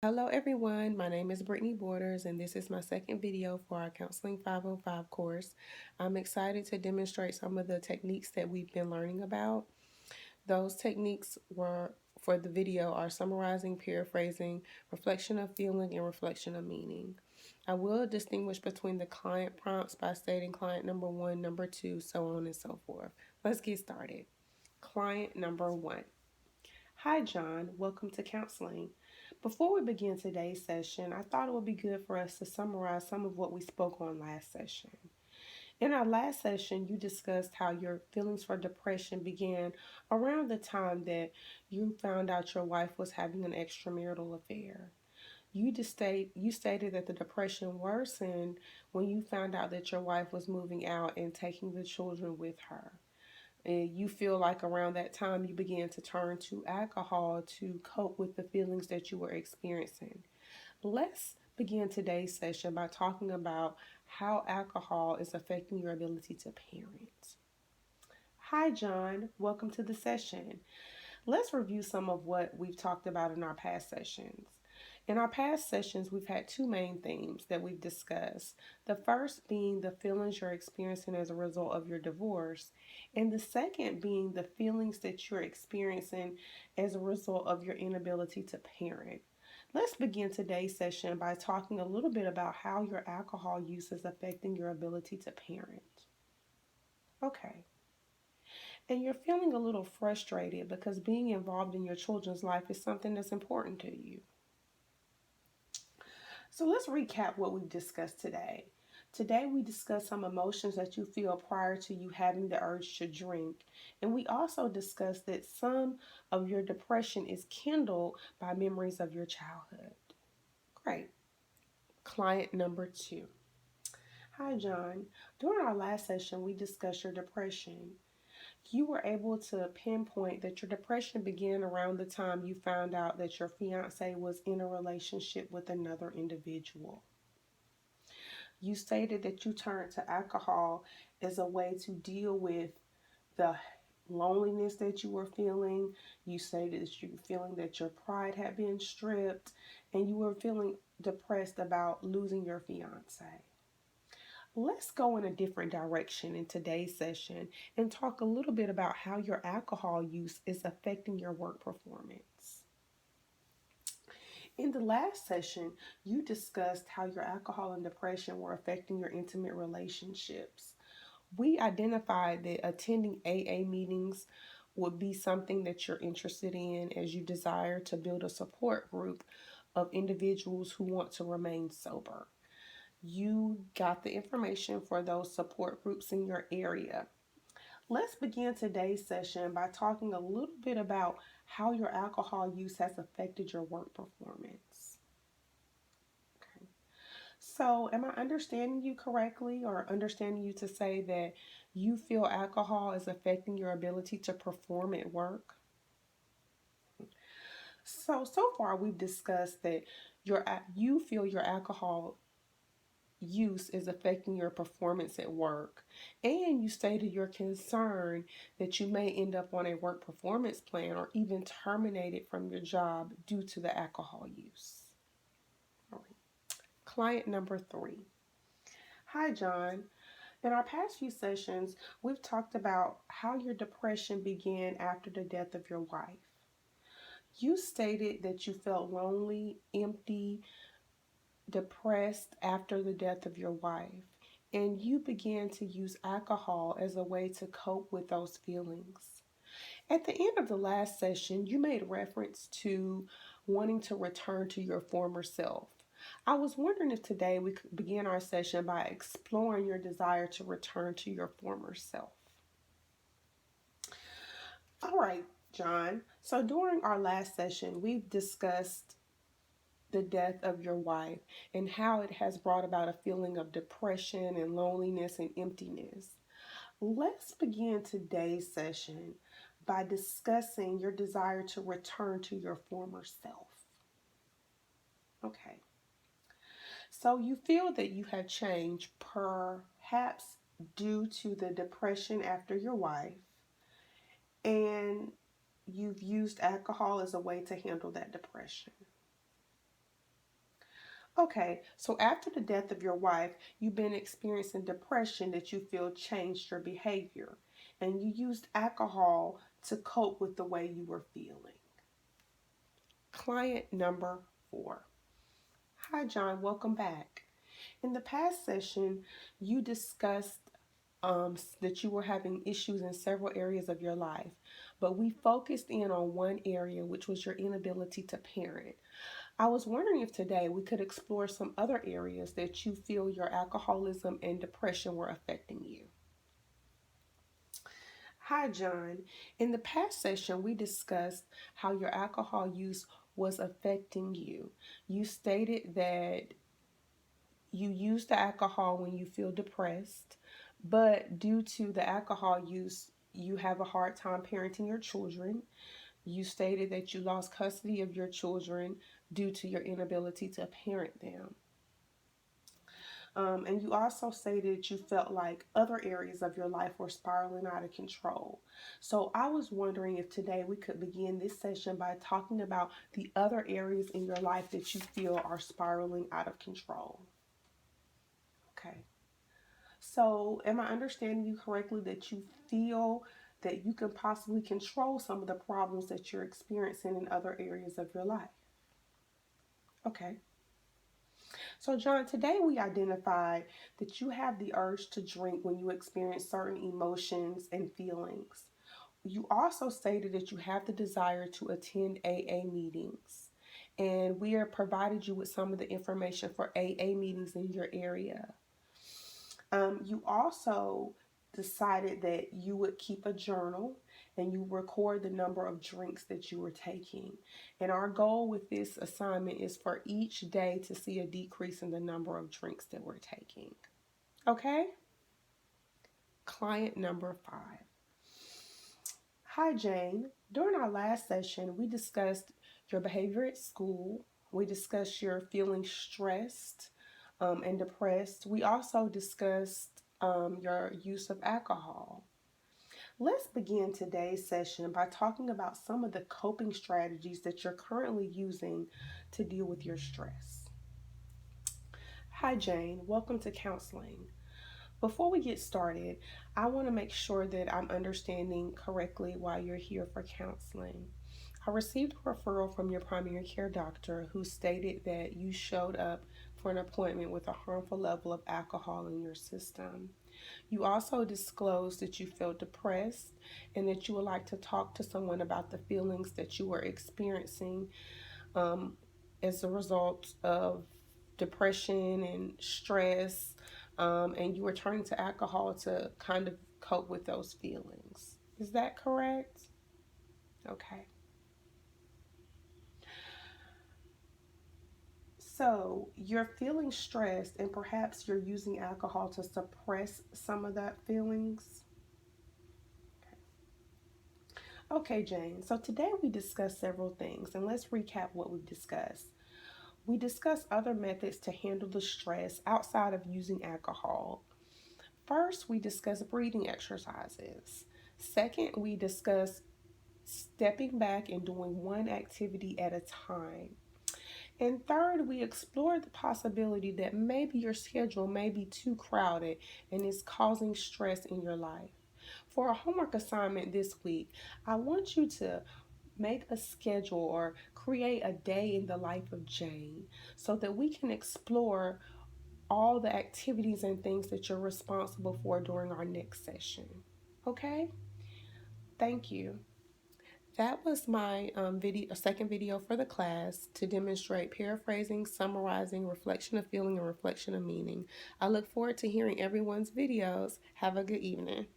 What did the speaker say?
Hello everyone, my name is Brittany Borders and this is my second video for our Counseling 505 course. I'm excited to demonstrate some of the techniques that we've been learning about. Those techniques were for the video are summarizing, paraphrasing, reflection of feeling, and reflection of meaning. I will distinguish between the client prompts by stating client number 1, number 2, so on and so forth. Let's get started. Client number 1. Hi, John. Welcome to counseling. Before we begin today's session, I thought it would be good for us to summarize some of what we spoke on last session. In our last session, you discussed how your feelings for depression began around the time that you found out your wife was having an extramarital affair. You stated that the depression worsened when you found out that your wife was moving out and taking the children with her. And you feel like around that time you began to turn to alcohol to cope with the feelings that you were experiencing. Let's begin today's session by talking about how alcohol is affecting your ability to parent. Hi, John. Welcome to the session. Let's review some of what we've talked about in our past sessions. In our past sessions, we've had two main themes that we've discussed. The first being the feelings you're experiencing as a result of your divorce, and the second being the feelings that you're experiencing as a result of your inability to parent. Let's begin today's session by talking a little bit about how your alcohol use is affecting your ability to parent. Okay. And you're feeling a little frustrated because being involved in your children's life is something that's important to you. So let's recap what we've discussed today. Today we discussed some emotions that you feel prior to you having the urge to drink. And we also discussed that some of your depression is kindled by memories of your childhood. Great. Client number 2. Hi, John. During our last session, we discussed your depression. You were able to pinpoint that your depression began around the time you found out that your fiance was in a relationship with another individual. You stated that you turned to alcohol as a way to deal with the loneliness that you were feeling. You stated that you were feeling that your pride had been stripped and you were feeling depressed about losing your fiance. Let's go in a different direction in today's session and talk a little bit about how your alcohol use is affecting your work performance. In the last session, you discussed how your alcohol and depression were affecting your intimate relationships. We identified that attending AA meetings would be something that you're interested in as you desire to build a support group of individuals who want to remain sober. You got the information for those support groups in your area. Let's begin today's session by talking a little bit about how your alcohol use has affected your work performance. Okay. So, am I understanding you correctly or understanding you to say that you feel alcohol is affecting your ability to perform at work? So far we've discussed that you feel your alcohol use is affecting your performance at work. And you stated your concern that you may end up on a work performance plan or even terminated from your job due to the alcohol use. All right. Client number 3. Hi, John. In our past few sessions, we've talked about how your depression began after the death of your wife. You stated that you felt lonely, empty, depressed after the death of your wife, and you began to use alcohol as a way to cope with those feelings. At the end of the last session, you made reference to wanting to return to your former self. I was wondering if today we could begin our session by exploring your desire to return to your former self. All right, John. So during our last session, we've discussed the death of your wife and how it has brought about a feeling of depression and loneliness and emptiness. Let's begin today's session by discussing your desire to return to your former self. Okay. So you feel that you have changed perhaps due to the depression after your wife, and you've used alcohol as a way to handle that depression. Okay, so after the death of your wife, you've been experiencing depression that you feel changed your behavior, and you used alcohol to cope with the way you were feeling. Client number 4. Hi, John, welcome back. In the past session, you discussed that you were having issues in several areas of your life, but we focused in on one area, which was your inability to parent. I was wondering if today we could explore some other areas that you feel your alcoholism and depression were affecting you. Hi, John. In the past session, we discussed how your alcohol use was affecting you. You stated that you use the alcohol when you feel depressed, but due to the alcohol use, you have a hard time parenting your children. You stated that you lost custody of your children due to your inability to parent them. And you also stated you felt like other areas of your life were spiraling out of control. So I was wondering if today we could begin this session by talking about the other areas in your life that you feel are spiraling out of control. Okay. So am I understanding you correctly that you feel that you can possibly control some of the problems that you're experiencing in other areas of your life? Okay. So, John, today we identified that you have the urge to drink when you experience certain emotions and feelings. You also stated that you have the desire to attend AA meetings. And we have provided you with some of the information for AA meetings in your area. You also decided that you would keep a journal and you record the number of drinks that you were taking. And our goal with this assignment is for each day to see a decrease in the number of drinks that we're taking. Okay? Client number 5. Hi, Jane. During our last session, we discussed your behavior at school. We discussed your feeling stressed and depressed. We also discussed your use of alcohol. Let's begin today's session by talking about some of the coping strategies that you're currently using to deal with your stress. Hi, Jane. Welcome to counseling. Before we get started, I want to make sure that I'm understanding correctly why you're here for counseling. I received a referral from your primary care doctor who stated that you showed up for an appointment with a harmful level of alcohol in your system. You also disclosed that you felt depressed and that you would like to talk to someone about the feelings that you were experiencing um, as a result of depression and stress, and you were turning to alcohol to kind of cope with those feelings. Is that correct? Okay. So you're feeling stressed, and perhaps you're using alcohol to suppress some of that feelings. Okay, Jane. So today we discussed several things, and let's recap what we've discussed. We discussed other methods to handle the stress outside of using alcohol. First, we discussed breathing exercises. Second, we discussed stepping back and doing one activity at a time. And third, we explored the possibility that maybe your schedule may be too crowded and is causing stress in your life. For a homework assignment this week, I want you to make a schedule or create a day in the life of Jane so that we can explore all the activities and things that you're responsible for during our next session. Okay? Thank you. That was my second video for the class to demonstrate paraphrasing, summarizing, reflection of feeling, and reflection of meaning. I look forward to hearing everyone's videos. Have a good evening.